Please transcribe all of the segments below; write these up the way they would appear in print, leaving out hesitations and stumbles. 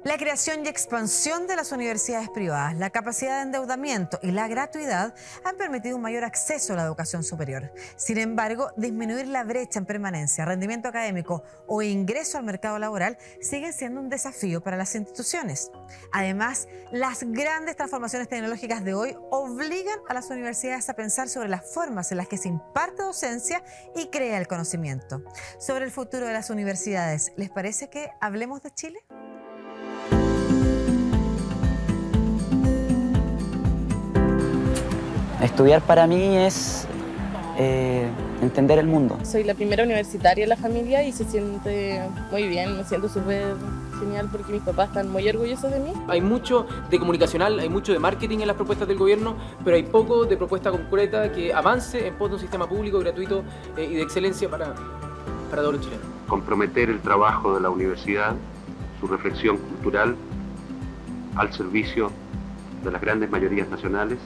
La creación y expansión de las universidades privadas, la capacidad de endeudamiento y la gratuidad han permitido un mayor acceso a la educación superior. Sin embargo, disminuir la brecha en permanencia, rendimiento académico o ingreso al mercado laboral sigue siendo un desafío para las instituciones. Además, las grandes transformaciones tecnológicas de hoy obligan a las universidades a pensar sobre las formas en las que se imparte docencia y crea el conocimiento. Sobre el futuro de las universidades, ¿les parece que hablemos de Chile? Estudiar para mí es entender el mundo. Soy la primera universitaria en la familia y se siente muy bien, me siento súper genial porque mis papás están muy orgullosos de mí. Hay mucho de comunicacional, hay mucho de marketing en las propuestas del gobierno, pero hay poco de propuesta concreta que avance en pos de un sistema público, gratuito y de excelencia para todos los chilenos. Comprometer el trabajo de la universidad, su reflexión cultural, al servicio de las grandes mayorías nacionales,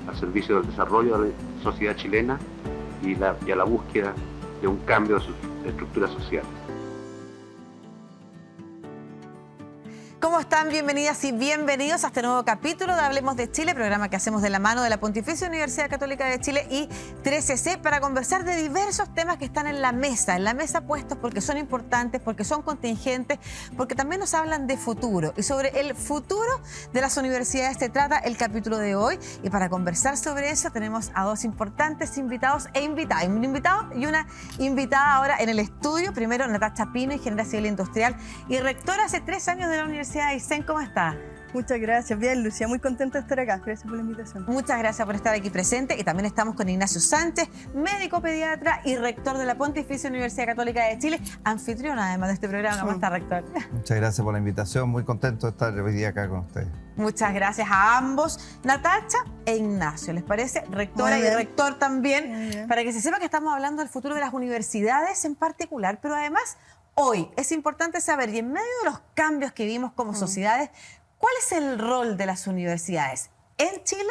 al servicio del desarrollo de la sociedad chilena y a la búsqueda de un cambio de sus estructuras sociales. ¿Cómo están? Bienvenidas y bienvenidos a este nuevo capítulo de Hablemos de Chile, programa que hacemos de la mano de la Pontificia Universidad Católica de Chile y 13C para conversar de diversos temas que están en la mesa puestos porque son importantes, porque son contingentes, porque también nos hablan de futuro. Y sobre el futuro de las universidades se trata el capítulo de hoy. Y para conversar sobre eso tenemos a dos importantes invitados e invitadas. Un invitado y una invitada ahora en el estudio. Primero, Natacha Pino, ingeniera civil industrial y rectora hace 3 años de la Universidad de Aysén. ¿Cómo está? Muchas gracias. Bien, Lucía, muy contenta de estar acá. Gracias por la invitación. Muchas gracias por estar aquí presente. Y también estamos con Ignacio Sánchez, médico pediatra y rector de la Pontificia Universidad Católica de Chile, anfitrión además de este programa. ¿Cómo está, rector? Muchas gracias por la invitación. Muy contento de estar hoy día acá con ustedes. Muchas gracias a ambos, Natacha e Ignacio. ¿Les parece? Rectora y rector también, para que se sepa que estamos hablando del futuro de las universidades en particular, pero además hoy es importante saber, y en medio de los cambios que vimos como sociedades, ¿cuál es el rol de las universidades en Chile?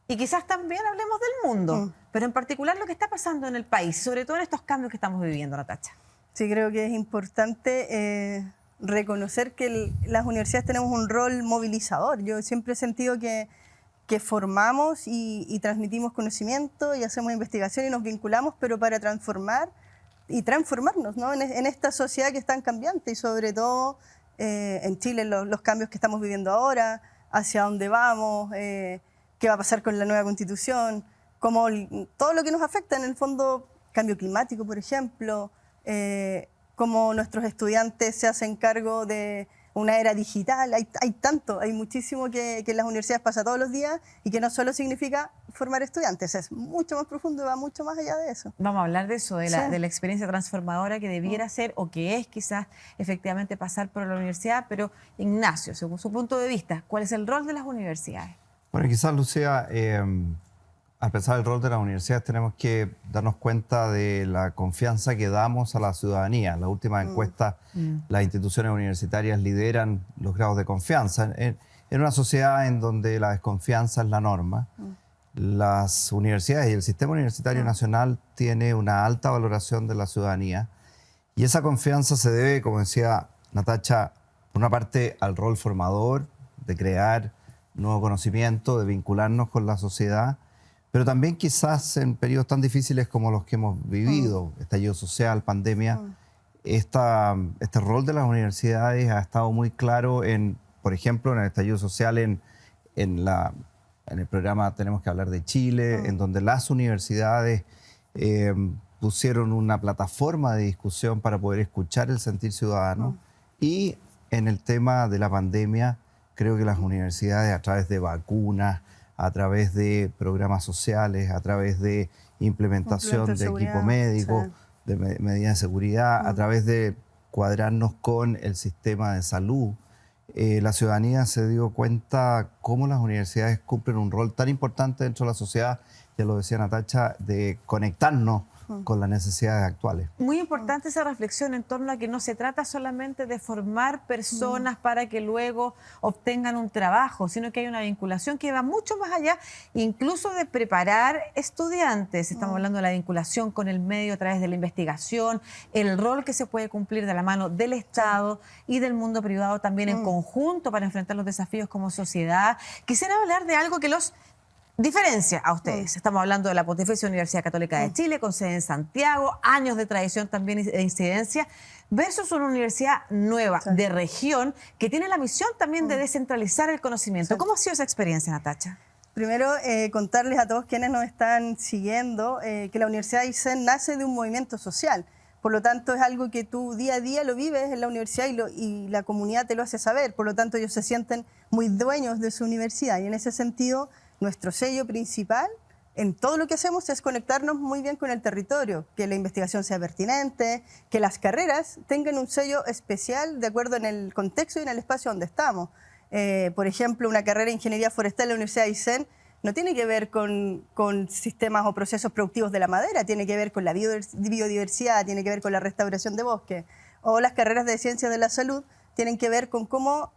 Y quizás también hablemos del mundo, pero en particular lo que está pasando en el país, sobre todo en estos cambios que estamos viviendo, Natacha. Sí, creo que es importante reconocer que las universidades tenemos un rol movilizador. Yo siempre he sentido que formamos y transmitimos conocimiento y hacemos investigación y nos vinculamos, pero para transformar y transformarnos, ¿no? en esta sociedad que es tan cambiante y sobre todo en Chile los cambios que estamos viviendo ahora, hacia dónde vamos, qué va a pasar con la nueva constitución, como todo lo que nos afecta en el fondo, cambio climático, por ejemplo, cómo nuestros estudiantes se hacen cargo de una era digital. Hay muchísimo que en las universidades pasa todos los días y que no solo significa formar estudiantes, es mucho más profundo y va mucho más allá de eso. Vamos a hablar de eso, de la experiencia transformadora que debiera ser o que es quizás efectivamente pasar por la universidad. Pero Ignacio, según su punto de vista, ¿cuál es el rol de las universidades? Bueno, quizás, Lucía, al pensar el rol de las universidades tenemos que darnos cuenta de la confianza que damos a la ciudadanía. En las últimas encuestas, las instituciones universitarias lideran los grados de confianza. En una sociedad en donde la desconfianza es la norma, las universidades y el sistema universitario nacional tiene una alta valoración de la ciudadanía. Y esa confianza se debe, como decía Natacha, por una parte al rol formador, de crear nuevo conocimiento, de vincularnos con la sociedad, pero también quizás en periodos tan difíciles como los que hemos vivido, estallido social, pandemia, este rol de las universidades ha estado muy claro por ejemplo, en el estallido social, en el programa Tenemos que hablar de Chile, en donde las universidades pusieron una plataforma de discusión para poder escuchar el sentir ciudadano. Y en el tema de la pandemia, creo que las universidades, a través de vacunas, a través de programas sociales, a través de implementación de equipo médico, de medidas de seguridad, a través de cuadrarnos con el sistema de salud, la ciudadanía se dio cuenta cómo las universidades cumplen un rol tan importante dentro de la sociedad, ya lo decía Natacha, de conectarnos con las necesidades actuales. Muy importante esa reflexión en torno a que no se trata solamente de formar personas para que luego obtengan un trabajo, sino que hay una vinculación que va mucho más allá, incluso de preparar estudiantes. Estamos hablando de la vinculación con el medio a través de la investigación, el rol que se puede cumplir de la mano del Estado y del mundo privado también en conjunto para enfrentar los desafíos como sociedad. Quisiera hablar de algo que los diferencia a ustedes. Estamos hablando de la Pontificia Universidad Católica de Chile, con sede en Santiago, años de tradición también e incidencia, versus una universidad nueva, de región, que tiene la misión también de descentralizar el conocimiento. ¿Cómo ha sido esa experiencia, Natacha? Primero, contarles a todos quienes nos están siguiendo que la Universidad de Aysén nace de un movimiento social. Por lo tanto, es algo que tú día a día lo vives en la universidad y la comunidad te lo hace saber. Por lo tanto, ellos se sienten muy dueños de su universidad. Y en ese sentido, nuestro sello principal en todo lo que hacemos es conectarnos muy bien con el territorio, que la investigación sea pertinente, que las carreras tengan un sello especial de acuerdo en el contexto y en el espacio donde estamos. Por ejemplo, una carrera de Ingeniería Forestal en la Universidad de Aysén no tiene que ver con sistemas o procesos productivos de la madera, tiene que ver con la biodiversidad, tiene que ver con la restauración de bosques. O las carreras de Ciencias de la Salud tienen que ver con cómo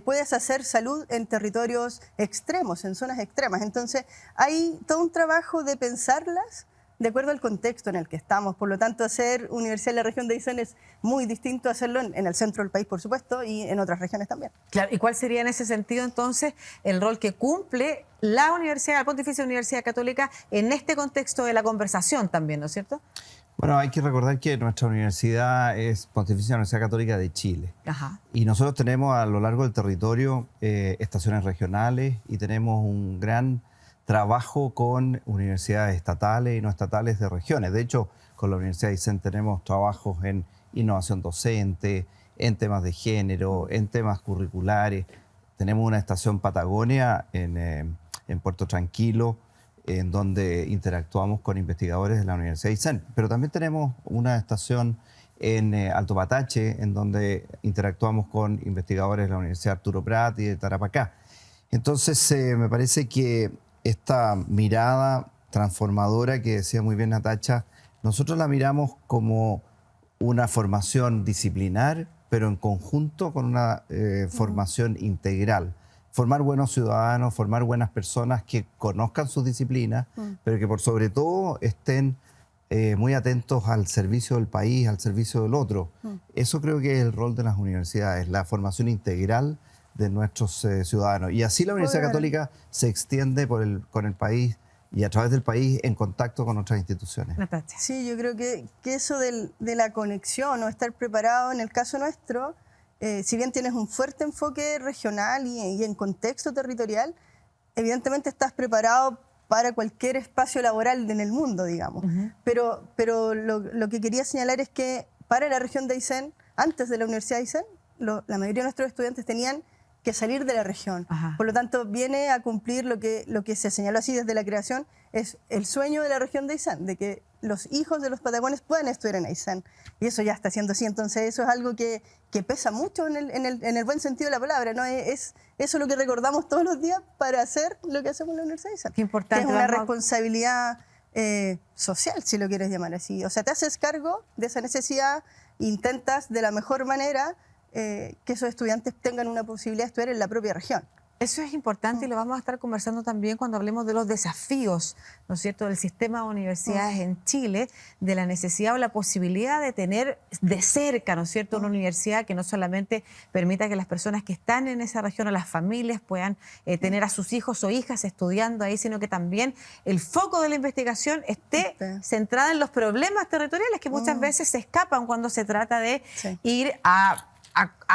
puedes hacer salud en territorios extremos, en zonas extremas. Entonces, hay todo un trabajo de pensarlas de acuerdo al contexto en el que estamos. Por lo tanto, hacer universidad en la región de Aysén es muy distinto a hacerlo en el centro del país, por supuesto, y en otras regiones también. Claro, ¿y cuál sería en ese sentido entonces el rol que cumple la Universidad, la Pontificia Universidad Católica en este contexto de la conversación también, ¿no es cierto? Bueno, hay que recordar que nuestra universidad es Pontificia Universidad Católica de Chile. Ajá. Y nosotros tenemos a lo largo del territorio estaciones regionales y tenemos un gran trabajo con universidades estatales y no estatales de regiones. De hecho, con la Universidad de Aysén tenemos trabajos en innovación docente, en temas de género, en temas curriculares. Tenemos una estación Patagonia en Puerto Tranquilo, en donde interactuamos con investigadores de la Universidad de Aysén. Pero también tenemos una estación en Alto Patache, en donde interactuamos con investigadores de la Universidad Arturo Prat y de Tarapacá. Entonces, me parece que esta mirada transformadora que decía muy bien Natacha, nosotros la miramos como una formación disciplinar, pero en conjunto con una formación integral. Formar buenos ciudadanos, formar buenas personas que conozcan sus disciplinas, pero que por sobre todo estén muy atentos al servicio del país, al servicio del otro. Eso creo que es el rol de las universidades, la formación integral de nuestros ciudadanos. Y así la Universidad Católica se extiende con el país y a través del país en contacto con otras instituciones. Natacha. Sí, yo creo que eso de la conexión o estar preparado, en el caso nuestro, si bien tienes un fuerte enfoque regional y en contexto territorial, evidentemente estás preparado para cualquier espacio laboral en el mundo, digamos. Pero lo que quería señalar es que para la región de Aysén, antes de la Universidad de Aysén, la mayoría de nuestros estudiantes tenían que salir de la región. Ajá. Por lo tanto, viene a cumplir lo que se señaló así desde la creación, es el sueño de la región de Aysén, de que los hijos de los patagones puedan estudiar en Aysén. Y eso ya está siendo así. Entonces, eso es algo que pesa mucho en el buen sentido de la palabra, ¿no? Es eso lo que recordamos todos los días para hacer lo que hacemos en la Universidad de Aysén. Qué importante. Que es una responsabilidad social, si lo quieres llamar así. O sea, te haces cargo de esa necesidad, intentas de la mejor manera que esos estudiantes tengan una posibilidad de estudiar en la propia región. Eso es importante y lo vamos a estar conversando también cuando hablemos de los desafíos, ¿no es cierto?, del sistema de universidades en Chile, de la necesidad o la posibilidad de tener de cerca, ¿no es cierto?, una universidad que no solamente permita que las personas que están en esa región o las familias puedan tener a sus hijos o hijas estudiando ahí, sino que también el foco de la investigación esté centrada en los problemas territoriales que muchas veces se escapan cuando se trata de ir a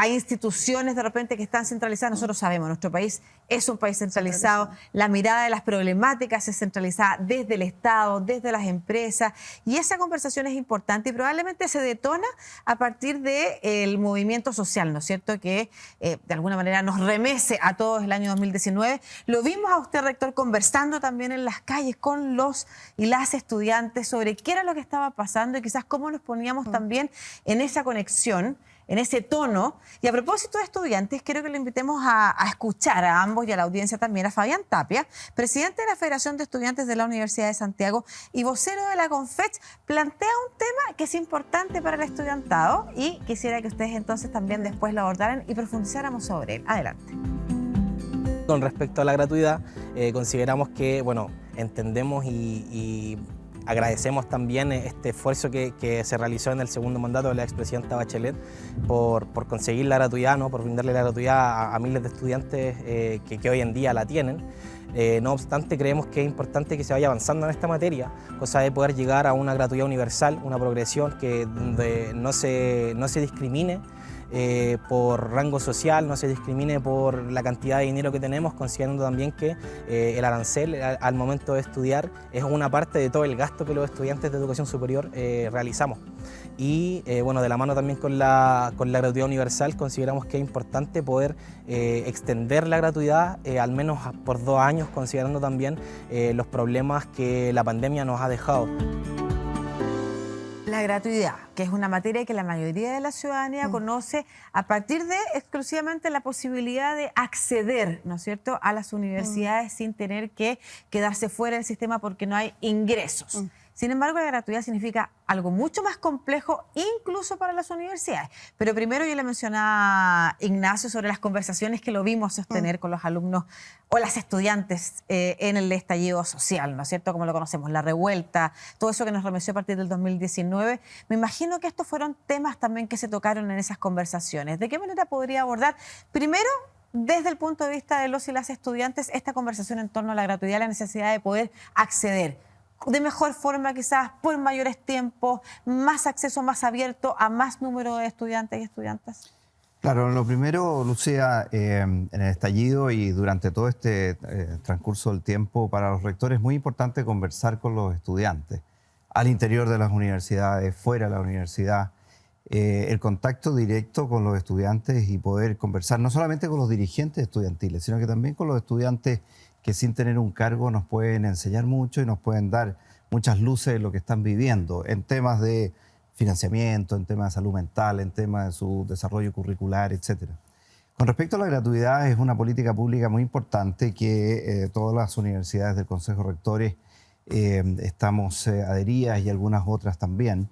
instituciones de repente que están centralizadas. Nosotros sabemos, nuestro país es un país centralizado, la mirada de las problemáticas es centralizada desde el Estado, desde las empresas, y esa conversación es importante y probablemente se detona a partir del movimiento social, ¿no es cierto?, que de alguna manera nos remece a todos el año 2019. Lo vimos a usted, rector, conversando también en las calles con los y las estudiantes sobre qué era lo que estaba pasando y quizás cómo nos poníamos también en esa conexión en ese tono. Y a propósito de estudiantes, quiero que le invitemos a escuchar a ambos y a la audiencia también a Fabián Tapia, presidente de la Federación de Estudiantes de la Universidad de Santiago y vocero de la CONFECH. Plantea un tema que es importante para el estudiantado y quisiera que ustedes entonces también después lo abordaran y profundizáramos sobre él. Adelante. Con respecto a la gratuidad, consideramos que, bueno, entendemos y agradecemos también este esfuerzo que se realizó en el segundo mandato de la expresidenta Bachelet por conseguir la gratuidad, ¿no? Por brindarle la gratuidad a miles de estudiantes que hoy en día la tienen. No obstante, creemos que es importante que se vaya avanzando en esta materia, cosa de poder llegar a una gratuidad universal, una progresión donde no se discrimine por rango social, no se discrimine por la cantidad de dinero que tenemos, considerando también que el arancel al momento de estudiar es una parte de todo el gasto que los estudiantes de educación superior realizamos. Y bueno, de la mano también con la gratuidad universal, consideramos que es importante poder extender la gratuidad al menos por 2 años, considerando también los problemas que la pandemia nos ha dejado. La gratuidad, que es una materia que la mayoría de la ciudadanía conoce a partir de exclusivamente la posibilidad de acceder, ¿no es cierto?, a las universidades sin tener que quedarse fuera del sistema porque no hay ingresos. Sin embargo, la gratuidad significa algo mucho más complejo, incluso para las universidades. Pero primero yo le mencionaba a Ignacio sobre las conversaciones que lo vimos sostener con los alumnos o las estudiantes en el estallido social, ¿no es cierto?, como lo conocemos, la revuelta, todo eso que nos remeció a partir del 2019. Me imagino que estos fueron temas también que se tocaron en esas conversaciones. ¿De qué manera podría abordar, primero, desde el punto de vista de los y las estudiantes, esta conversación en torno a la gratuidad, la necesidad de poder acceder de mejor forma, quizás por mayores tiempos, más acceso más abierto a más número de estudiantes y estudiantas? Claro, lo primero, Lucía, en el estallido y durante todo este transcurso del tiempo, para los rectores es muy importante conversar con los estudiantes, al interior de las universidades, fuera de la universidad, el contacto directo con los estudiantes y poder conversar no solamente con los dirigentes estudiantiles, sino que también con los estudiantes que sin tener un cargo nos pueden enseñar mucho y nos pueden dar muchas luces de lo que están viviendo en temas de financiamiento, en temas de salud mental, en temas de su desarrollo curricular, etc. Con respecto a la gratuidad, es una política pública muy importante que todas las universidades del Consejo de Rectores estamos adheridas y algunas otras también.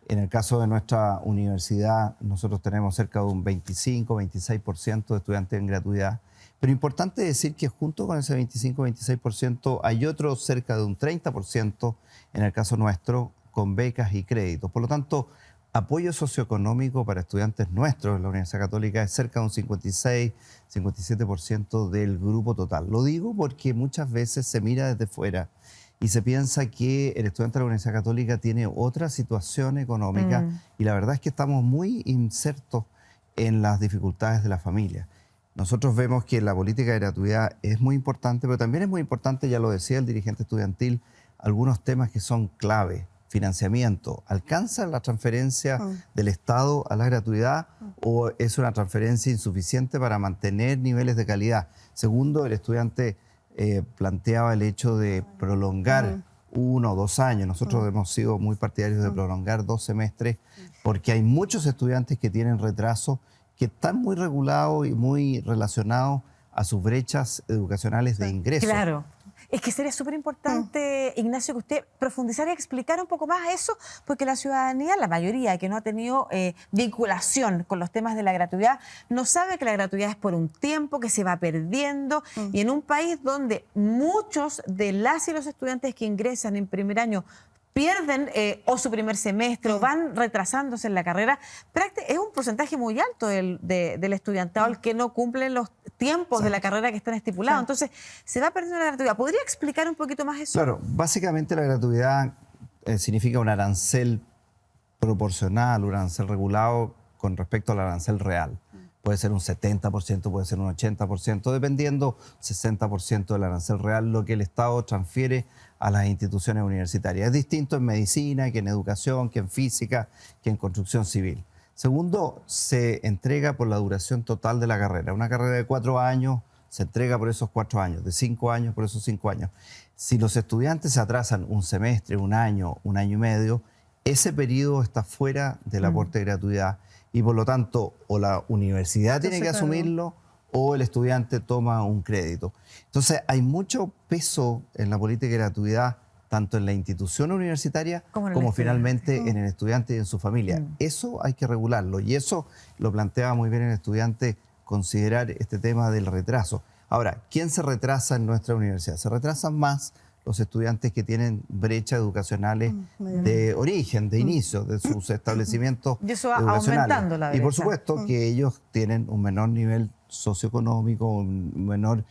En el caso de nuestra universidad, nosotros tenemos cerca de un 25-26% de estudiantes en gratuidad. Pero importante decir que junto con ese 25-26% hay otro cerca de un 30% en el caso nuestro con becas y créditos. Por lo tanto, apoyo socioeconómico para estudiantes nuestros en la Universidad Católica es cerca de un 56-57% del grupo total. Lo digo porque muchas veces se mira desde fuera y se piensa que el estudiante de la Universidad Católica tiene otra situación económica y la verdad es que estamos muy insertos en las dificultades de la familia. Nosotros vemos que la política de gratuidad es muy importante, pero también es muy importante, ya lo decía el dirigente estudiantil, algunos temas que son clave. Financiamiento. ¿Alcanza la transferencia del Estado a la gratuidad o es una transferencia insuficiente para mantener niveles de calidad? Segundo, el estudiante planteaba el hecho de prolongar 1 o 2 años. Nosotros hemos sido muy partidarios de prolongar 2 semestres porque hay muchos estudiantes que tienen retraso que están muy regulados y muy relacionados a sus brechas educacionales de ingreso. Claro. Es que sería súper importante, Ignacio, que usted profundizara y explicara un poco más eso, porque la ciudadanía, la mayoría que no ha tenido vinculación con los temas de la gratuidad, no sabe que la gratuidad es por un tiempo, que se va perdiendo, y en un país donde muchos de las y los estudiantes que ingresan en primer año pierden o su primer semestre o van retrasándose en la carrera, es un porcentaje muy alto del estudiantado el que no cumple los tiempos de la carrera que están estipulados. Entonces, se va perdiendo la gratuidad. ¿Podría explicar un poquito más eso? Claro, básicamente la gratuidad significa un arancel proporcional, un arancel regulado con respecto al arancel real. Puede ser un 70%, puede ser un 80%, dependiendo 60% del arancel real, lo que el Estado transfiere a las instituciones universitarias. Es distinto en medicina, que en educación, que en física, que en construcción civil. Segundo, se entrega por la duración total de la carrera. Una carrera de 4 años se entrega por esos 4 años, de 5 años por esos 5 años. Si los estudiantes se atrasan un semestre, un año y medio, ese periodo está fuera del aporte de gratuidad y por lo tanto o la universidad tiene que Entonces, claro. asumirlo o el estudiante toma un crédito. Entonces hay mucho peso en la política de gratuidad, tanto en la institución universitaria Como en el como estudiante. finalmente en el estudiante y en su familia. Eso hay que regularlo y eso lo planteaba muy bien el estudiante, considerar este tema del retraso. Ahora, ¿quién se retrasa en nuestra universidad? Se retrasan más los estudiantes que tienen brechas educacionales de origen, de inicio, de sus establecimientos Y eso va educacionales. aumentando la Y por brecha. supuesto que ellos tienen un menor nivel socioeconómico, un menor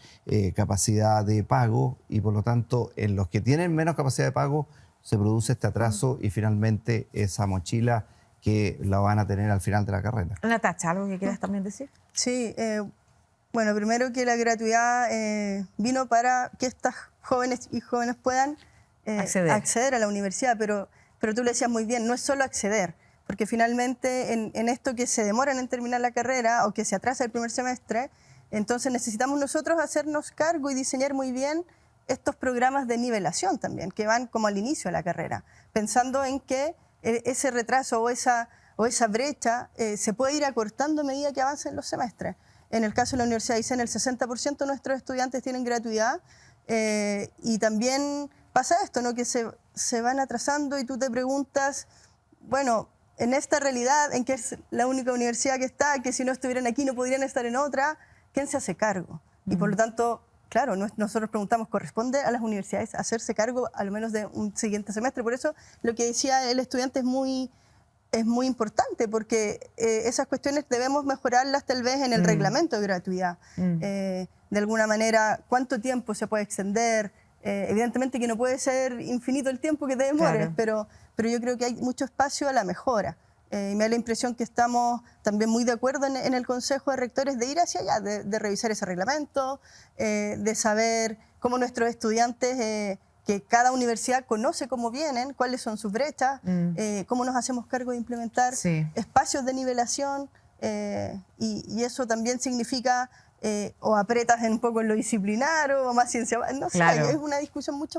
capacidad de pago y por lo tanto en los que tienen menos capacidad de pago se produce este atraso y finalmente esa mochila que la van a tener al final de la carrera. Natacha, ¿algo que quieras también decir? Sí, bueno, primero que la gratuidad vino para que estas jóvenes y jóvenes puedan acceder a la universidad, pero tú le decías muy bien, no es solo acceder, porque finalmente en esto que se demoran en terminar la carrera o que se atrasa el primer semestre, entonces necesitamos nosotros hacernos cargo y diseñar muy bien estos programas de nivelación también, que van como al inicio de la carrera, pensando en que ese retraso o esa brecha se puede ir acortando a medida que avancen los semestres. En el caso de la Universidad de Aysén, el 60% de nuestros estudiantes tienen gratuidad y también pasa esto, ¿no? Que se van atrasando y tú te preguntas, bueno, en esta realidad en que es la única universidad que está, que si no estuvieran aquí no podrían estar en otra, ¿quién se hace cargo? Y por lo tanto, claro, nosotros preguntamos, ¿corresponde a las universidades hacerse cargo al menos de un siguiente semestre? Por eso lo que decía el estudiante es muy importante, porque esas cuestiones debemos mejorarlas tal vez en el reglamento de gratuidad. De alguna manera, ¿cuánto tiempo se puede extender? Evidentemente que no puede ser infinito el tiempo que te demores, Claro. pero yo creo que hay mucho espacio a la mejora. Y me da la impresión que estamos también muy de acuerdo en el Consejo de Rectores de ir hacia allá, de revisar ese reglamento, de saber cómo nuestros estudiantes, que cada universidad conoce cómo vienen, cuáles son sus brechas, cómo nos hacemos cargo de implementar espacios de nivelación, y eso también significa o apretas un poco en lo disciplinario o más ciencia, no sé, Claro. es una discusión mucho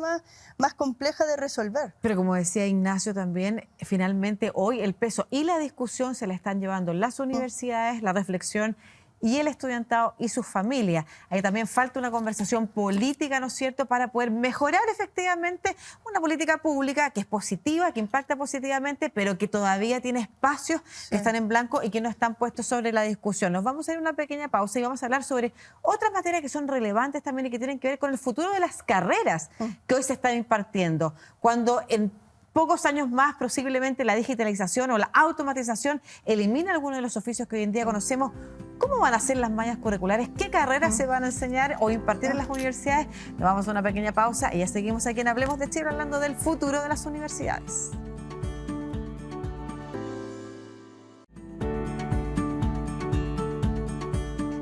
más compleja de resolver. Pero como decía Ignacio también, finalmente hoy el peso y la discusión se la están llevando las universidades, la reflexión y el estudiantado y sus familias. Ahí también falta una conversación política, ¿no es cierto?, para poder mejorar efectivamente una política pública que es positiva, que impacta positivamente, pero que todavía tiene espacios que están en blanco y que no están puestos sobre la discusión. Nos vamos a ir a una pequeña pausa y vamos a hablar sobre otras materias que son relevantes también y que tienen que ver con el futuro de las carreras que hoy se están impartiendo. Cuando en pocos años más, posiblemente la digitalización o la automatización elimina algunos de los oficios que hoy en día conocemos. ¿Cómo van a ser las mallas curriculares? ¿Qué carreras se van a enseñar o impartir en las universidades? Nos vamos a una pequeña pausa y ya seguimos aquí en Hablemos de Chile hablando del futuro de las universidades.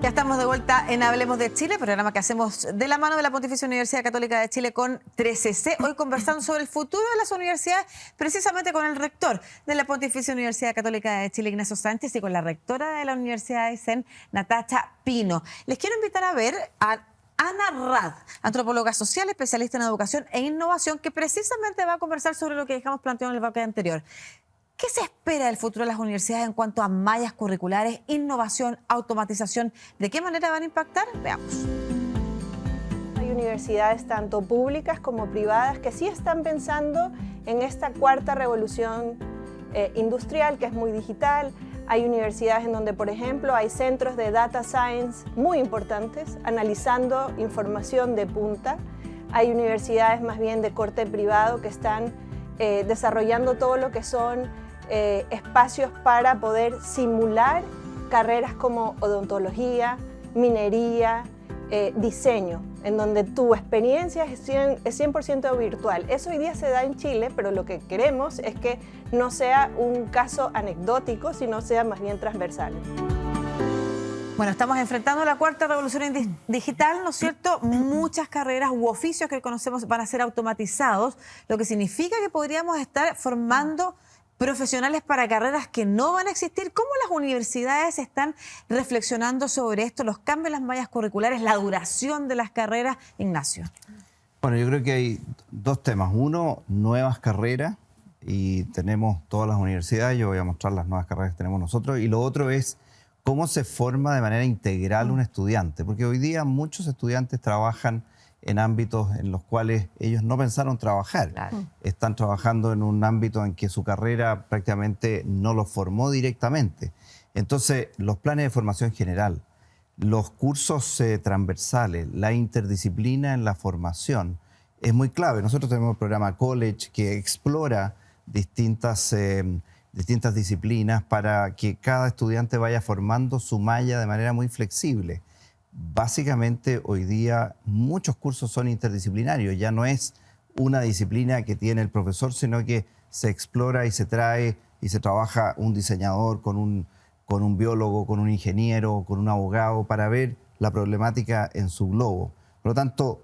Ya estamos de vuelta en Hablemos de Chile, programa que hacemos de la mano de la Pontificia Universidad Católica de Chile con 3CC. Hoy conversando sobre el futuro de las universidades, precisamente con el rector de la Pontificia Universidad Católica de Chile, Ignacio Sánchez, y con la rectora de la Universidad de Aysén, Natacha Pino. Les quiero invitar a ver a Ana Rad, antropóloga social, especialista en educación e innovación, que precisamente va a conversar sobre lo que dejamos planteado en el bloque anterior. ¿Qué se espera del futuro de las universidades en cuanto a mallas curriculares, innovación, automatización? ¿De qué manera van a impactar? Veamos. Hay universidades tanto públicas como privadas que sí están pensando en esta cuarta revolución industrial, que es muy digital. Hay universidades en donde, por ejemplo, hay centros de data science muy importantes, analizando información de punta. Hay universidades más bien de corte privado que están desarrollando todo lo que son espacios para poder simular carreras como odontología, minería, diseño, en donde tu experiencia es 100% virtual. Eso hoy día se da en Chile, pero lo que queremos es que no sea un caso anecdótico, sino sea más bien transversal. Bueno, estamos enfrentando la cuarta revolución digital, ¿no es cierto? Muchas carreras u oficios que conocemos van a ser automatizados, lo que significa que podríamos estar formando profesionales para carreras que no van a existir. ¿Cómo las universidades están reflexionando sobre esto, los cambios en las mallas curriculares, la duración de las carreras? Ignacio. Bueno, yo creo que hay dos temas. Uno, nuevas carreras y tenemos todas las universidades. Yo voy a mostrar las nuevas carreras que tenemos nosotros. Y lo otro es cómo se forma de manera integral un estudiante, porque hoy día muchos estudiantes trabajan en ámbitos en los cuales ellos no pensaron trabajar. Claro. Están trabajando en un ámbito en que su carrera prácticamente no los formó directamente. Entonces, los planes de formación general, los cursos transversales, la interdisciplina en la formación es muy clave. Nosotros tenemos el programa College que explora distintas disciplinas para que cada estudiante vaya formando su malla de manera muy flexible. Básicamente, hoy día muchos cursos son interdisciplinarios. Ya no es una disciplina que tiene el profesor, sino que se explora y se trae y se trabaja un diseñador con un biólogo, con un ingeniero, con un abogado, para ver la problemática en su globo. Por lo tanto,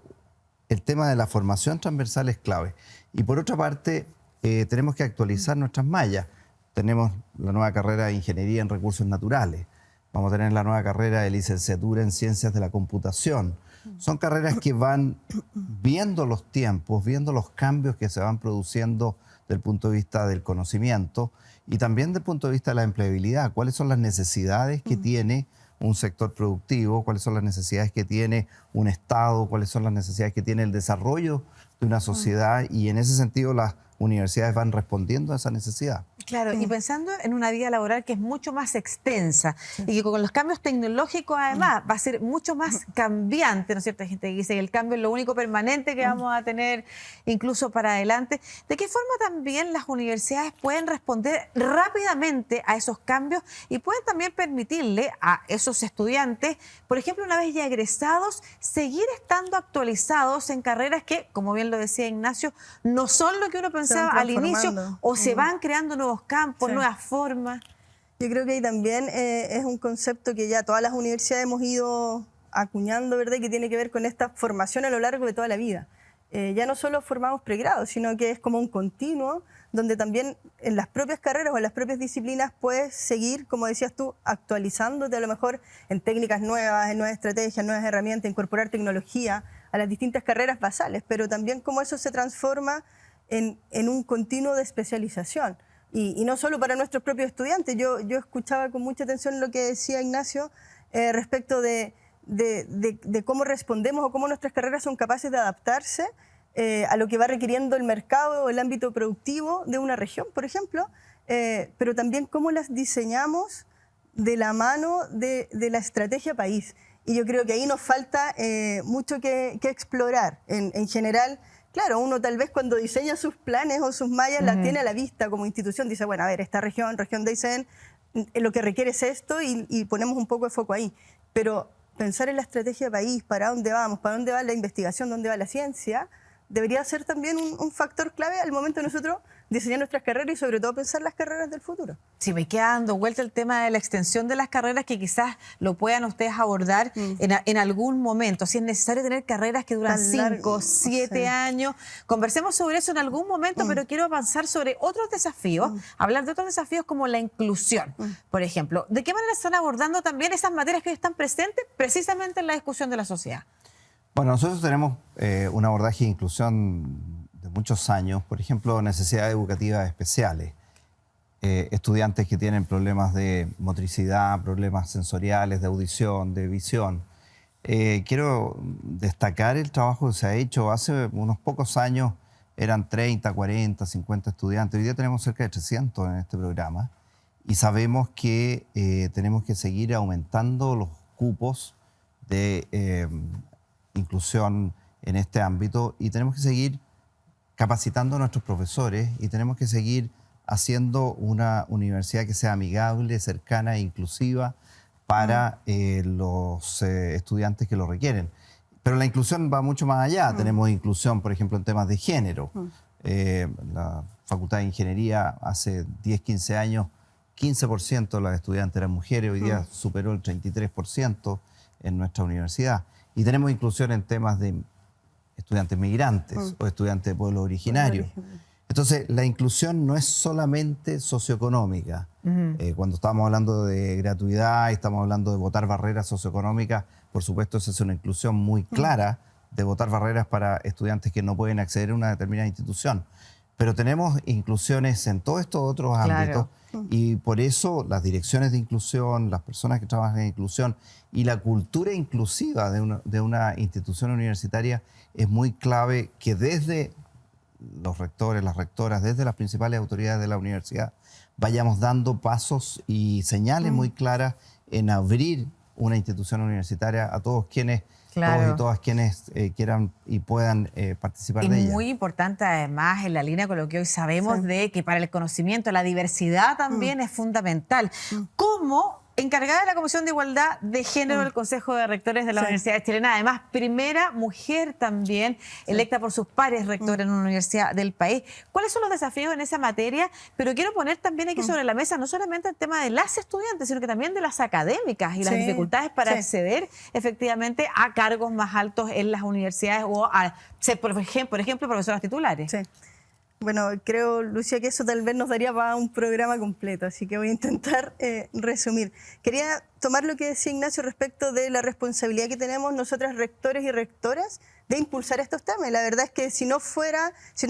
el tema de la formación transversal es clave. Y por otra parte, tenemos que actualizar nuestras mallas. Tenemos la nueva carrera de Ingeniería en Recursos Naturales. Vamos a tener la nueva carrera de Licenciatura en Ciencias de la Computación. Son carreras que van viendo los tiempos, viendo los cambios que se van produciendo desde el punto de vista del conocimiento y también desde el punto de vista de la empleabilidad. ¿Cuáles son las necesidades que tiene un sector productivo? ¿Cuáles son las necesidades que tiene un Estado? ¿Cuáles son las necesidades que tiene el desarrollo de una sociedad? Y en ese sentido las universidades van respondiendo a esa necesidad. Claro, y pensando en una vida laboral que es mucho más extensa y que con los cambios tecnológicos además va a ser mucho más cambiante, ¿no es cierto? Hay gente que dice que el cambio es lo único permanente que vamos a tener incluso para adelante. ¿De qué forma también las universidades pueden responder rápidamente a esos cambios y pueden también permitirle a esos estudiantes, por ejemplo, una vez ya egresados, seguir estando actualizados en carreras que, como bien lo decía Ignacio, no son lo que uno pensaba al inicio o se van creando nuevos campos, nuevas formas? Yo creo que ahí también es un concepto que ya todas las universidades hemos ido acuñando, ¿verdad? Que tiene que ver con esta formación a lo largo de toda la vida. Ya no solo formamos pregrado, sino que es como un continuo donde también en las propias carreras o en las propias disciplinas puedes seguir, como decías tú, actualizándote a lo mejor en técnicas nuevas, en nuevas estrategias, nuevas herramientas, incorporar tecnología a las distintas carreras basales, pero también cómo eso se transforma en un continuo de especialización. Y no solo para nuestros propios estudiantes. Yo escuchaba con mucha atención lo que decía Ignacio respecto de cómo respondemos o cómo nuestras carreras son capaces de adaptarse a lo que va requiriendo el mercado o el ámbito productivo de una región, por ejemplo, pero también cómo las diseñamos de la mano de la estrategia país. Y yo creo que ahí nos falta mucho que explorar. En general, claro, uno tal vez cuando diseña sus planes o sus mallas las tiene a la vista como institución. Dice, bueno, a ver, esta región de Aysén, lo que requiere es esto y ponemos un poco de foco ahí. Pero pensar en la estrategia país, para dónde vamos, para dónde va la investigación, dónde va la ciencia, debería ser también un factor clave al momento de nosotros diseñar nuestras carreras y sobre todo pensar las carreras del futuro. Sí, me queda dando vuelta el tema de la extensión de las carreras, que quizás lo puedan ustedes abordar en algún momento. Si es necesario tener carreras que duran 5, 7 años. Conversemos sobre eso en algún momento, pero quiero avanzar sobre otros desafíos, hablar de otros desafíos como la inclusión, por ejemplo. ¿De qué manera están abordando también esas materias que hoy están presentes precisamente en la discusión de la sociedad? Bueno, nosotros tenemos un abordaje de inclusión de muchos años, por ejemplo, necesidades educativas especiales, estudiantes que tienen problemas de motricidad, problemas sensoriales, de audición, de visión. Quiero destacar el trabajo que se ha hecho. Hace unos pocos años eran 30, 40, 50 estudiantes. Hoy día tenemos cerca de 300 en este programa y sabemos que tenemos que seguir aumentando los cupos de inclusión en este ámbito y tenemos que seguir capacitando a nuestros profesores y tenemos que seguir haciendo una universidad que sea amigable, cercana e inclusiva para los estudiantes que lo requieren. Pero la inclusión va mucho más allá. Tenemos inclusión, por ejemplo, en temas de género. La Facultad de Ingeniería hace 10, 15 años, 15% de las estudiantes eran mujeres, hoy día superó el 33% en nuestra universidad. Y tenemos inclusión en temas de estudiantes migrantes o estudiantes de pueblos originarios. Entonces, la inclusión no es solamente socioeconómica. Cuando estamos hablando de gratuidad y estamos hablando de botar barreras socioeconómicas, por supuesto, esa es una inclusión muy clara de botar barreras para estudiantes que no pueden acceder a una determinada institución. pero tenemos inclusiones en todos estos otros ámbitos. Y por eso las direcciones de inclusión, las personas que trabajan en inclusión y la cultura inclusiva de una institución universitaria es muy clave, que desde los rectores, las rectoras, desde las principales autoridades de la universidad, vayamos dando pasos y señales muy claras en abrir una institución universitaria a todos quienes, todos y todas quienes quieran y puedan participar de ella. Y muy importante además, en la línea con lo que hoy sabemos de que para el conocimiento la diversidad también es fundamental. ¿Cómo? Encargada de la Comisión de Igualdad de Género del Consejo de Rectores de la Universidad Chilena, además primera mujer también electa por sus pares rectores en una universidad del país. ¿Cuáles son los desafíos en esa materia? Pero quiero poner también aquí sobre la mesa no solamente el tema de las estudiantes, sino que también de las académicas y las dificultades para acceder efectivamente a cargos más altos en las universidades o a ser, por ejemplo, profesoras titulares. Sí. Bueno, creo, Lucia, que eso tal vez nos daría para un programa completo, así que voy a intentar resumir. Quería tomar lo que decía Ignacio respecto de la responsabilidad que tenemos nosotras rectores y rectoras de impulsar estos temas. Y la verdad es que si no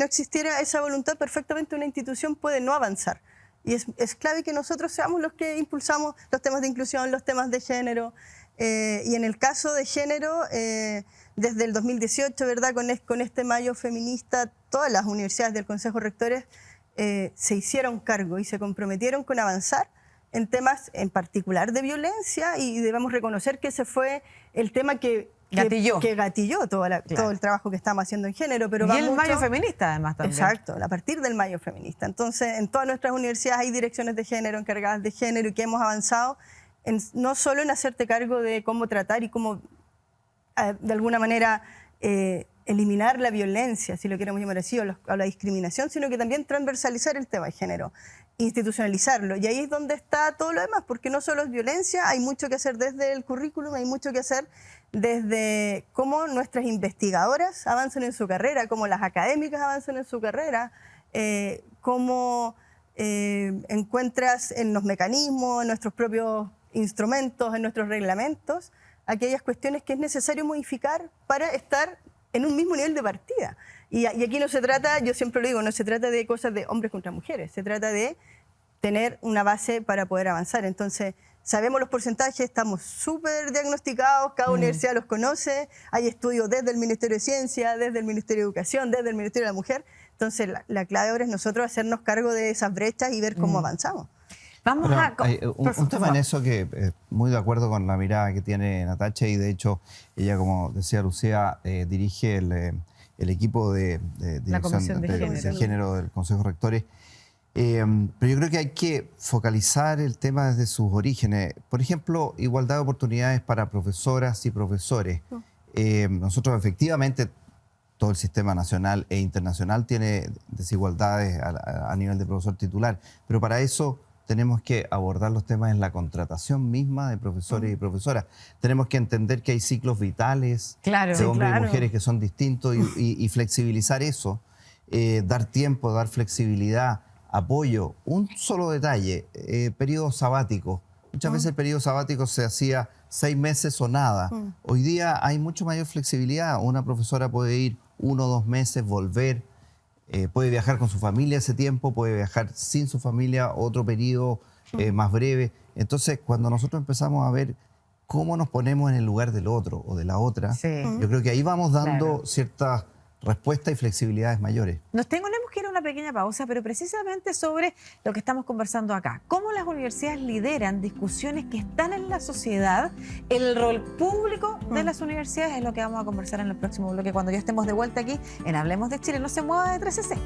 existiera esa voluntad, perfectamente una institución puede no avanzar. Y es clave que nosotros seamos los que impulsamos los temas de inclusión, los temas de género. Y en el caso de género, desde el 2018, ¿verdad? Con este mayo feminista, todas las universidades del Consejo de Rectores se hicieron cargo y se comprometieron con avanzar en temas en particular de violencia, y debemos reconocer que ese fue el tema que gatilló todo el trabajo que estamos haciendo en género. Pero y el mayo feminista además también. Exacto, a partir del mayo feminista. Entonces, en todas nuestras universidades hay direcciones de género, encargadas de género, y que hemos avanzado no solo en hacerte cargo de cómo tratar y cómo, de alguna manera, eliminar la violencia, si lo queremos llamar así, o la discriminación, sino que también transversalizar el tema de género, institucionalizarlo. Y ahí es donde está todo lo demás, porque no solo es violencia, hay mucho que hacer desde el currículum, hay mucho que hacer desde cómo nuestras investigadoras avanzan en su carrera, cómo las académicas avanzan en su carrera, cómo encuentras en los mecanismos, en nuestros propios instrumentos, en nuestros reglamentos, aquellas cuestiones que es necesario modificar para estar en un mismo nivel de partida. Y aquí no se trata, yo siempre lo digo, no se trata de cosas de hombres contra mujeres, se trata de tener una base para poder avanzar. Entonces, sabemos los porcentajes, estamos súper diagnosticados, cada universidad los conoce, hay estudios desde el Ministerio de Ciencia, desde el Ministerio de Educación, desde el Ministerio de la Mujer. Entonces, la clave ahora es nosotros hacernos cargo de esas brechas y ver cómo avanzamos. Vamos Hay un tema en eso que muy de acuerdo con la mirada que tiene Natacha, y de hecho ella, como decía Lucía, dirige el equipo de dirección de género del Consejo de Rectores. Pero yo creo que hay que focalizar el tema desde sus orígenes. Por ejemplo, igualdad de oportunidades para profesoras y profesores. Nosotros efectivamente, todo el sistema nacional e internacional tiene desigualdades a nivel de profesor titular, pero para eso tenemos que abordar los temas en la contratación misma de profesores y profesoras. Tenemos que entender que hay ciclos vitales de hombres y mujeres que son distintos y flexibilizar eso, dar tiempo, dar flexibilidad, apoyo. Un solo detalle, periodo sabático. Muchas veces el periodo sabático se hacía 6 meses o nada. Hoy día hay mucho mayor flexibilidad. Una profesora puede ir 1 o 2 meses, volver. Puede viajar con su familia ese tiempo, puede viajar sin su familia otro periodo más breve. Entonces, cuando nosotros empezamos a ver cómo nos ponemos en el lugar del otro o de la otra, yo creo que ahí vamos dando ciertas respuestas y flexibilidades mayores. Nos tenemos que ir a una pequeña pausa, pero precisamente sobre lo que estamos conversando acá. Cómo las universidades lideran discusiones que están en la sociedad, el rol público de las universidades, es lo que vamos a conversar en el próximo bloque, cuando ya estemos de vuelta aquí en Hablemos de Chile. No se mueva de 3CC.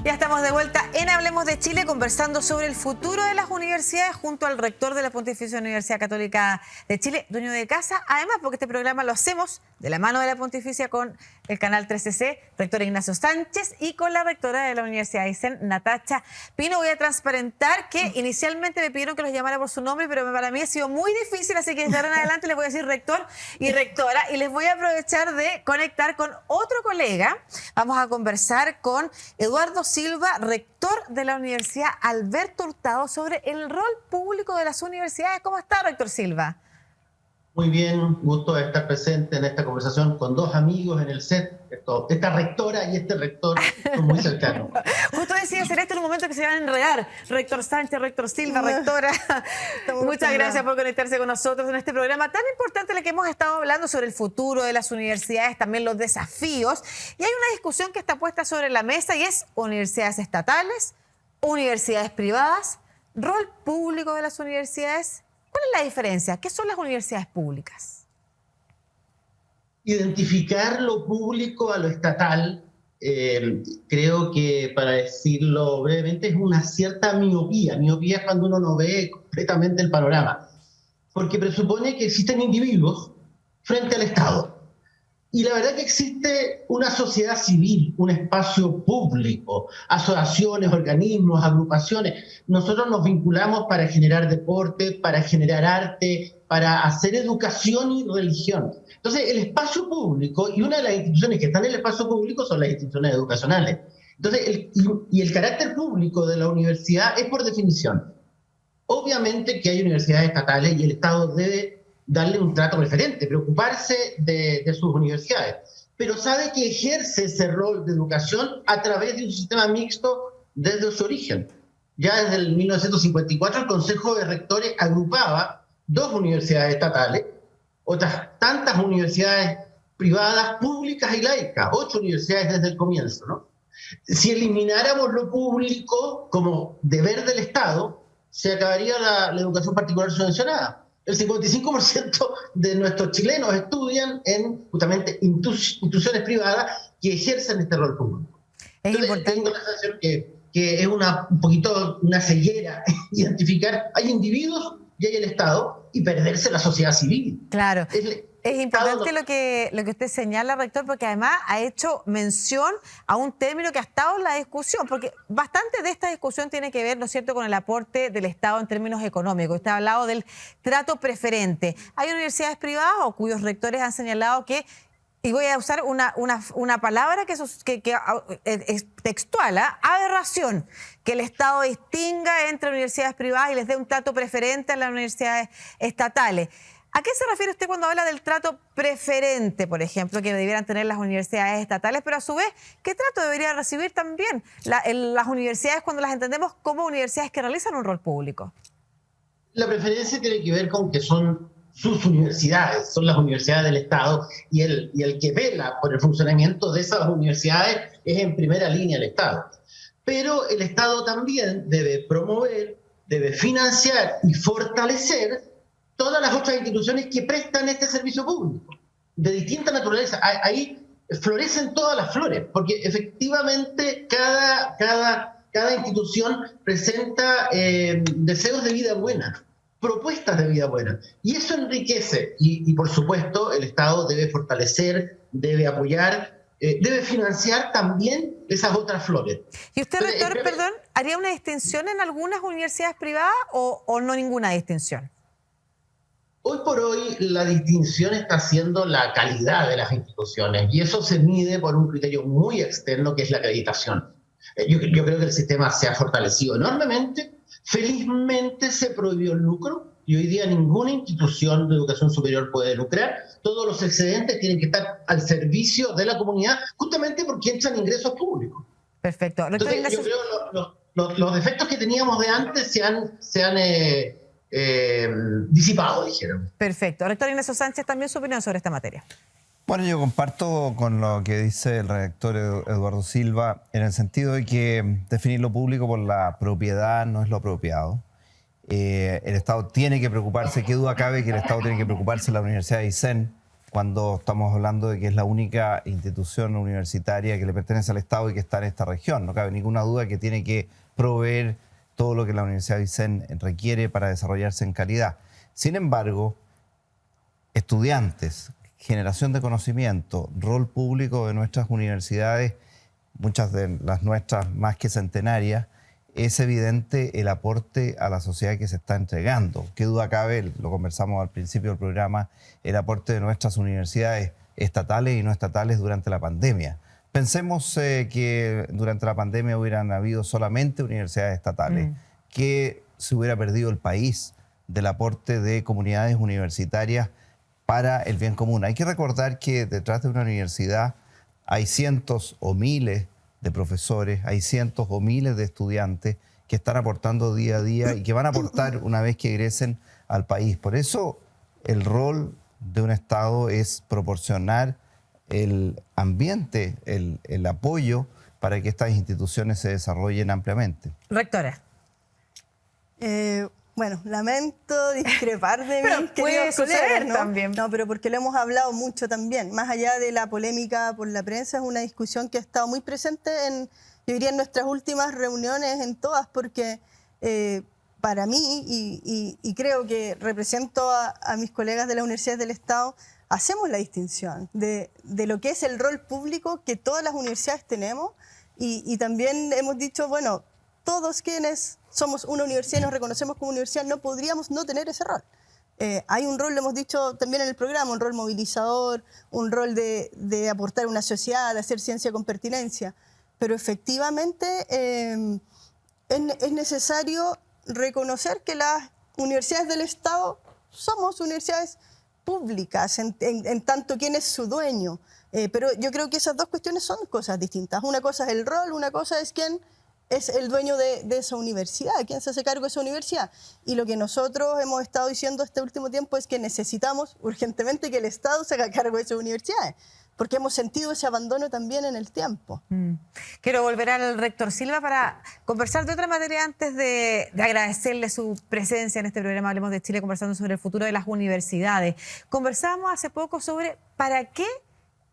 Ya estamos de vuelta en Hablemos de Chile, conversando sobre el futuro de las universidades junto al rector de la Pontificia Universidad Católica de Chile, dueño de casa. Además, porque este programa lo hacemos de la mano de la Pontificia con el canal 3CC, rector Ignacio Sánchez, y con la rectora de la Universidad de Aysén, Natacha Pino. Voy a transparentar que inicialmente me pidieron que los llamara por su nombre, pero para mí ha sido muy difícil, así que desde ahora en adelante les voy a decir rector y rectora, y les voy a aprovechar de conectar con otro colega. Vamos a conversar con Eduardo Silva, rector de la Universidad Alberto Hurtado, sobre el rol público de las universidades. ¿Cómo está, rector Silva? Muy bien, gusto de estar presente en esta conversación con dos amigos en el set. Esta rectora y este rector son muy cercanos. Justo decía hacer esto en un momento que se van a enredar. Rector Sánchez, rector Silva, rectora. Muchas gracias por conectarse con nosotros en este programa tan importante en el que hemos estado hablando sobre el futuro de las universidades, también los desafíos. Y hay una discusión que está puesta sobre la mesa y es universidades estatales, universidades privadas, rol público de las universidades. ¿Cuál es la diferencia? ¿Qué son las universidades públicas? Identificar lo público a lo estatal, creo que, para decirlo brevemente, es una cierta miopía. Miopía es cuando uno no ve completamente el panorama, porque presupone que existen individuos frente al Estado. Y la verdad que existe una sociedad civil, un espacio público, asociaciones, organismos, agrupaciones. Nosotros nos vinculamos para generar deporte, para generar arte, para hacer educación y religión. Entonces, el espacio público, y una de las instituciones que están en el espacio público son las instituciones educacionales. Entonces, el carácter público de la universidad es por definición. Obviamente que hay universidades estatales y el Estado debe darle un trato preferente, preocuparse de sus universidades, pero sabe que ejerce ese rol de educación a través de un sistema mixto desde su origen. Ya desde el 1954 el Consejo de Rectores agrupaba 2 universidades estatales, otras tantas universidades privadas, públicas y laicas, 8 universidades desde el comienzo, ¿no? Si elimináramos lo público como deber del Estado, se acabaría la educación particular subvencionada. El 55% de nuestros chilenos estudian en justamente instituciones privadas que ejercen este rol público. Entonces, tengo la sensación que es un poquito una ceguera identificar, hay individuos y hay el Estado, y perderse la sociedad civil. Claro. Es importante lo que usted señala, rector, porque además ha hecho mención a un término que ha estado en la discusión, porque bastante de esta discusión tiene que ver, ¿no es cierto?, con el aporte del Estado en términos económicos. Usted ha hablado del trato preferente. Hay universidades privadas o cuyos rectores han señalado que, y voy a usar una palabra que es textual, aberración, que el Estado distinga entre universidades privadas y les dé un trato preferente a las universidades estatales. ¿A qué se refiere usted cuando habla del trato preferente, por ejemplo, que debieran tener las universidades estatales, pero a su vez, qué trato deberían recibir también las universidades cuando las entendemos como universidades que realizan un rol público? La preferencia tiene que ver con que son sus universidades, son las universidades del Estado, y el que vela por el funcionamiento de esas universidades es en primera línea el Estado. Pero el Estado también debe promover, debe financiar y fortalecer todas las otras instituciones que prestan este servicio público, de distinta naturaleza. Ahí florecen todas las flores, porque efectivamente cada institución presenta deseos de vida buena, propuestas de vida buena, y eso enriquece, y por supuesto el Estado debe fortalecer, debe apoyar, debe financiar también esas otras flores. ¿Y usted, rector, perdón, haría una distinción en algunas universidades privadas o no ninguna distinción? Hoy por hoy la distinción está siendo la calidad de las instituciones, y eso se mide por un criterio muy externo, que es la acreditación. Yo creo que el sistema se ha fortalecido enormemente. Felizmente se prohibió el lucro y hoy día ninguna institución de educación superior puede lucrar. Todos los excedentes tienen que estar al servicio de la comunidad, justamente porque entran ingresos públicos. Perfecto. Entonces, yo creo que los defectos que teníamos de antes se han disipado, dijeron. Perfecto. Rector Ignacio Sánchez, también su opinión sobre esta materia. Bueno, yo comparto con lo que dice el rector Eduardo Silva, en el sentido de que definir lo público por la propiedad no es lo apropiado. El Estado tiene que preocuparse, qué duda cabe que el Estado tiene que preocuparse de la Universidad de Aysén, cuando estamos hablando de que es la única institución universitaria que le pertenece al Estado y que está en esta región. No cabe ninguna duda que tiene que proveer todo lo que la Universidad de Aysén requiere para desarrollarse en calidad. Sin embargo, estudiantes, generación de conocimiento, rol público de nuestras universidades, muchas de las nuestras más que centenarias, es evidente el aporte a la sociedad que se está entregando. Qué duda cabe, lo conversamos al principio del programa, el aporte de nuestras universidades estatales y no estatales durante la pandemia. Pensemos que durante la pandemia hubieran habido solamente universidades estatales, que se hubiera perdido el país del aporte de comunidades universitarias para el bien común. Hay que recordar que detrás de una universidad hay cientos o miles de profesores, hay cientos o miles de estudiantes que están aportando día a día y que van a aportar una vez que egresen al país. Por eso el rol de un Estado es proporcionar el ambiente, el apoyo para que estas instituciones se desarrollen ampliamente. Rectora. Bueno, lamento discrepar de Pero mis puede queridos suceder colegas, ¿no? también. No, pero porque lo hemos hablado mucho también. Más allá de la polémica por la prensa, es una discusión que ha estado muy presente yo diría, en nuestras últimas reuniones, en todas, porque para mí, y creo que represento a mis colegas de las universidades del Estado, hacemos la distinción de lo que es el rol público que todas las universidades tenemos, y también hemos dicho, bueno, todos quienes somos una universidad y nos reconocemos como universidad no podríamos no tener ese rol. Hay un rol, lo hemos dicho también en el programa, un rol movilizador, un rol de aportar a una sociedad, de hacer ciencia con pertinencia, pero efectivamente es necesario reconocer que las universidades del Estado somos universidades públicas, en tanto quién es su dueño. Pero yo creo que esas dos cuestiones son cosas distintas. Una cosa es el rol, una cosa es quién es el dueño de esa universidad, quién se hace cargo de esa universidad. Y lo que nosotros hemos estado diciendo este último tiempo es que necesitamos urgentemente que el Estado se haga cargo de esas universidades, porque hemos sentido ese abandono también en el tiempo. Quiero volver al rector Silva para conversar de otra materia antes de agradecerle su presencia en este programa Hablemos de Chile, conversando sobre el futuro de las universidades. Conversábamos hace poco sobre para qué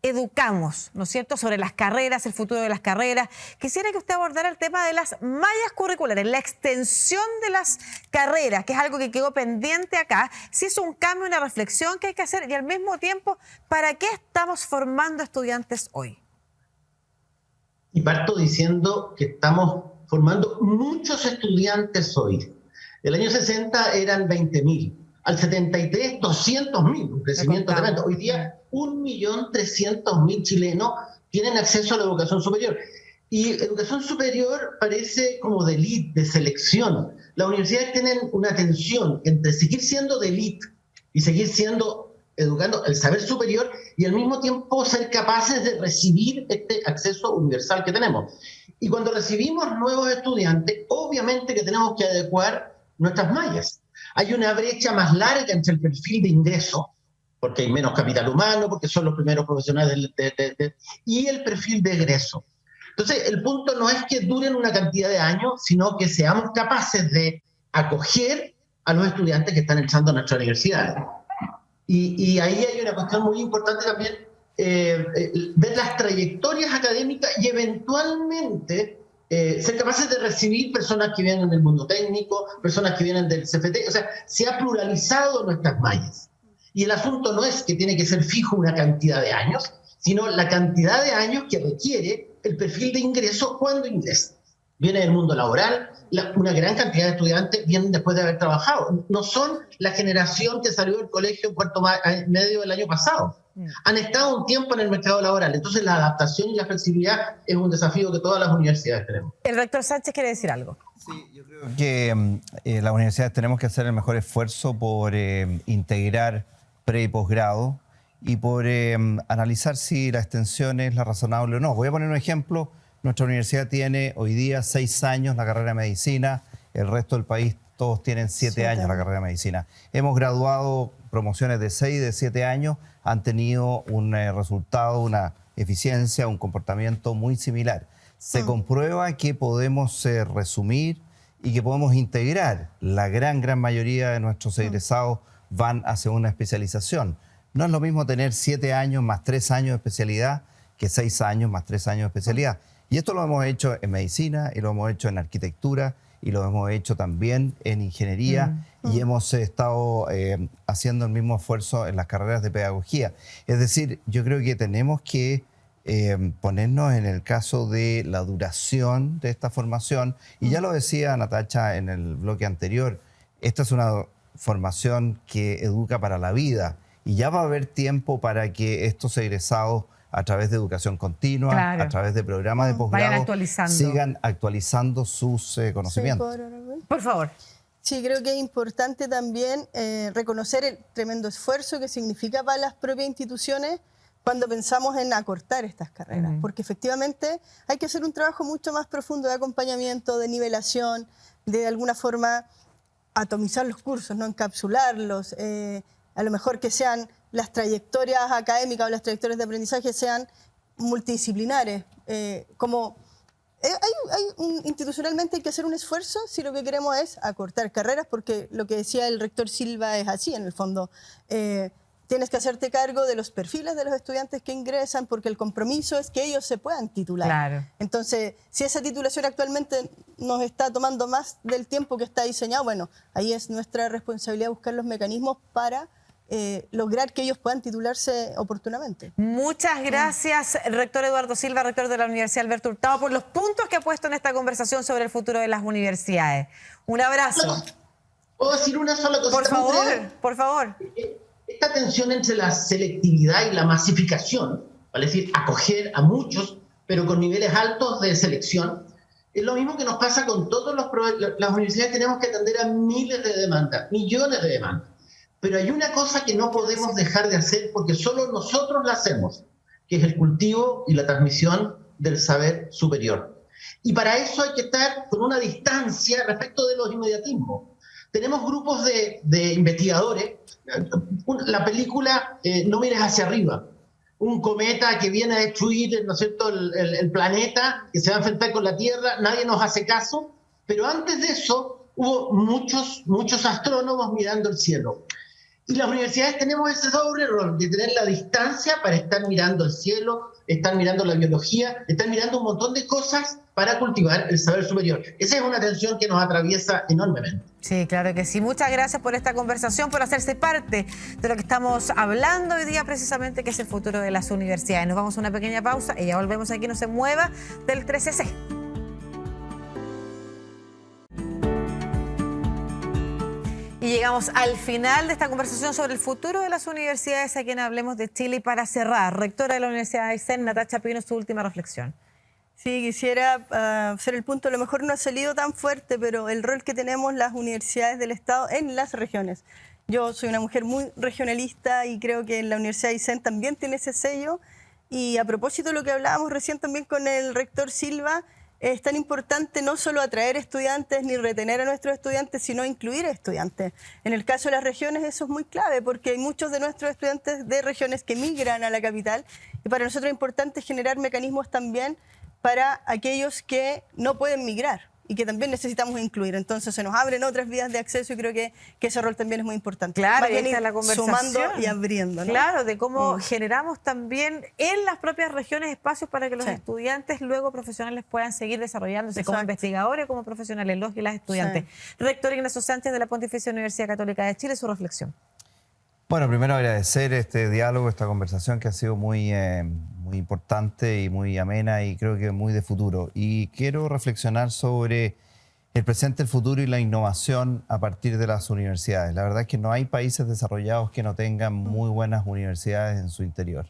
educamos, ¿no es cierto?, sobre las carreras, el futuro de las carreras. Quisiera que usted abordara el tema de las mallas curriculares, la extensión de las carreras, que es algo que quedó pendiente acá. Si es un cambio, una reflexión que hay que hacer, y al mismo tiempo, ¿para qué estamos formando estudiantes hoy? Y parto diciendo que estamos formando muchos estudiantes hoy. El año 60 eran 20.000. Al 73, 200.000, un crecimiento tremendo. Hoy día, 1.300.000 chilenos tienen acceso a la educación superior. Y educación superior parece como de élite, de selección. Las universidades tienen una tensión entre seguir siendo de élite y seguir educando el saber superior y al mismo tiempo ser capaces de recibir este acceso universal que tenemos. Y cuando recibimos nuevos estudiantes, obviamente que tenemos que adecuar nuestras mallas. Hay una brecha más larga entre el perfil de ingreso, porque hay menos capital humano, porque son los primeros profesionales, y el perfil de egreso. Entonces, el punto no es que duren una cantidad de años, sino que seamos capaces de acoger a los estudiantes que están entrando a nuestra universidad. Y ahí hay una cuestión muy importante también, ver las trayectorias académicas y eventualmente ser capaces de recibir personas que vienen del mundo técnico, personas que vienen del CFT. O sea, se ha pluralizado nuestras mallas. Y el asunto no es que tiene que ser fijo una cantidad de años, sino la cantidad de años que requiere el perfil de ingreso cuando ingresa. Viene del mundo laboral, una gran cantidad de estudiantes vienen después de haber trabajado. No son la generación que salió del colegio en cuarto medio del año pasado. Han estado un tiempo en el mercado laboral. Entonces la adaptación y la flexibilidad es un desafío que todas las universidades tenemos. El rector Sánchez quiere decir algo. Sí, yo creo que las universidades tenemos que hacer el mejor esfuerzo por integrar pre y posgrado y por analizar si la extensión es la razonable o no. Voy a poner un ejemplo. Nuestra universidad tiene hoy día 6 años la carrera de medicina, el resto del país todos tienen 7 años la carrera de medicina. Hemos graduado promociones de 6 y de 7 años, han tenido un resultado, una eficiencia, un comportamiento muy similar. Se comprueba que podemos resumir y que podemos integrar. La gran mayoría de nuestros egresados van hacia una especialización. No es lo mismo tener 7 años más 3 años de especialidad que 6 años más 3 años de especialidad. Y esto lo hemos hecho en medicina, y lo hemos hecho en arquitectura, y lo hemos hecho también en ingeniería, y hemos estado haciendo el mismo esfuerzo en las carreras de pedagogía. Es decir, yo creo que tenemos que ponernos en el caso de la duración de esta formación, y ya lo decía Natacha en el bloque anterior, esta es una formación que educa para la vida, y ya va a haber tiempo para que estos egresados a través de educación continua, a través de programas de posgrado, sigan actualizando sus conocimientos. Por favor. Sí, creo que es importante también reconocer el tremendo esfuerzo que significa para las propias instituciones cuando pensamos en acortar estas carreras, porque efectivamente hay que hacer un trabajo mucho más profundo de acompañamiento, de nivelación, de alguna forma atomizar los cursos, no encapsularlos, a lo mejor que sean las trayectorias académicas o las trayectorias de aprendizaje sean multidisciplinares, institucionalmente hay que hacer un esfuerzo si lo que queremos es acortar carreras, porque lo que decía el rector Silva es así, en el fondo. Tienes que hacerte cargo de los perfiles de los estudiantes que ingresan, porque el compromiso es que ellos se puedan titular. Claro. Entonces, si esa titulación actualmente nos está tomando más del tiempo que está diseñado, bueno, ahí es nuestra responsabilidad buscar los mecanismos para lograr que ellos puedan titularse oportunamente. Muchas gracias, rector Eduardo Silva, rector de la Universidad Alberto Hurtado, por los puntos que ha puesto en esta conversación sobre el futuro de las universidades. Un abrazo. ¿Puedo decir una sola cosa? Por favor. Esta tensión entre la selectividad y la masificación, vale decir, acoger a muchos, pero con niveles altos de selección, es lo mismo que nos pasa con todos las universidades. Tenemos que atender a miles de demandas, millones de demandas. Pero hay una cosa que no podemos dejar de hacer porque solo nosotros la hacemos, que es el cultivo y la transmisión del saber superior. Y para eso hay que estar con una distancia respecto de los inmediatismos. Tenemos grupos de investigadores. La película No mires hacia arriba. Un cometa que viene a destruir, ¿no es cierto?, el planeta, que se va a enfrentar con la Tierra, nadie nos hace caso. Pero antes de eso hubo muchos astrónomos mirando el cielo. Y las universidades tenemos ese doble rol de tener la distancia para estar mirando el cielo, estar mirando la biología, estar mirando un montón de cosas para cultivar el saber superior. Esa es una tensión que nos atraviesa enormemente. Sí, claro que sí. Muchas gracias por esta conversación, por hacerse parte de lo que estamos hablando hoy día precisamente, que es el futuro de las universidades. Nos vamos a una pequeña pausa y ya volvemos aquí. No se mueva del 3CC. Y llegamos al final de esta conversación sobre el futuro de las universidades aquí en Hablemos de Chile. Y para cerrar, rectora de la Universidad de Aysén, Natacha Pino, su última reflexión. Sí, quisiera hacer el punto, a lo mejor no ha salido tan fuerte, pero el rol que tenemos las universidades del Estado en las regiones. Yo soy una mujer muy regionalista y creo que la Universidad de Aysén también tiene ese sello. Y a propósito de lo que hablábamos recién también con el rector Silva, es tan importante no solo atraer estudiantes ni retener a nuestros estudiantes, sino incluir estudiantes. En el caso de las regiones eso es muy clave porque hay muchos de nuestros estudiantes de regiones que migran a la capital y para nosotros es importante generar mecanismos también para aquellos que no pueden migrar y que también necesitamos incluir. Entonces se nos abren otras vías de acceso y creo que ese rol también es muy importante. Claro, y está la conversación. Sumando y abriendo, ¿no? Claro, de cómo generamos también en las propias regiones espacios para que los estudiantes, luego profesionales, puedan seguir desarrollándose como investigadores, como profesionales, los y las estudiantes. Rector Ignacio Sánchez de la Pontificia Universidad Católica de Chile, su reflexión. Bueno, primero agradecer este diálogo, esta conversación que ha sido muy importante y muy amena y creo que muy de futuro. Y quiero reflexionar sobre el presente, el futuro y la innovación a partir de las universidades. La verdad es que no hay países desarrollados que no tengan muy buenas universidades en su interior.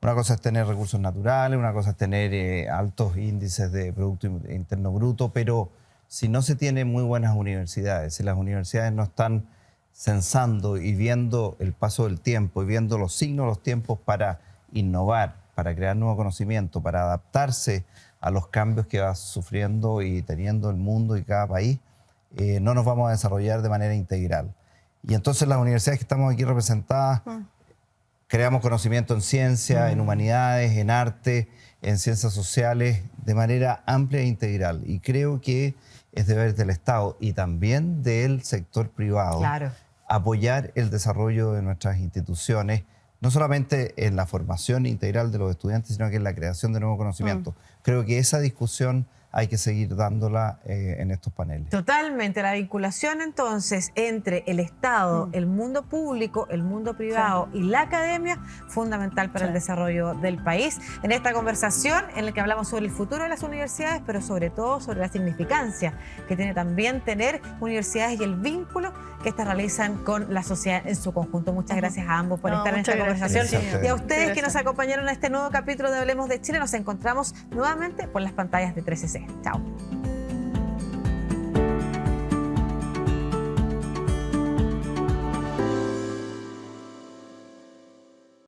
Una cosa es tener recursos naturales, una cosa es tener altos índices de Producto Interno Bruto, pero si no se tienen muy buenas universidades, si las universidades no están censando y viendo el paso del tiempo y viendo los signos, los tiempos para innovar, para crear nuevo conocimiento, para adaptarse a los cambios que va sufriendo y teniendo el mundo y cada país, no nos vamos a desarrollar de manera integral. Y entonces las universidades que estamos aquí representadas, creamos conocimiento en ciencia, en humanidades, en arte, en ciencias sociales, de manera amplia e integral. Y creo que es deber del Estado y también del sector privado apoyar el desarrollo de nuestras instituciones, no solamente en la formación integral de los estudiantes, sino que en la creación de nuevo conocimiento. Creo que esa discusión hay que seguir dándola en estos paneles. Totalmente, la vinculación entonces entre el Estado, el mundo público, el mundo privado y la academia, fundamental para el desarrollo del país. En esta conversación en la que hablamos sobre el futuro de las universidades, pero sobre todo sobre la significancia que tiene también tener universidades y el vínculo que estas realizan con la sociedad en su conjunto. Muchas gracias a ambos por estar en esta conversación. Y a ustedes que nos acompañaron en este nuevo capítulo de Hablemos de Chile, nos encontramos nuevamente por las pantallas de 3CC. Chao.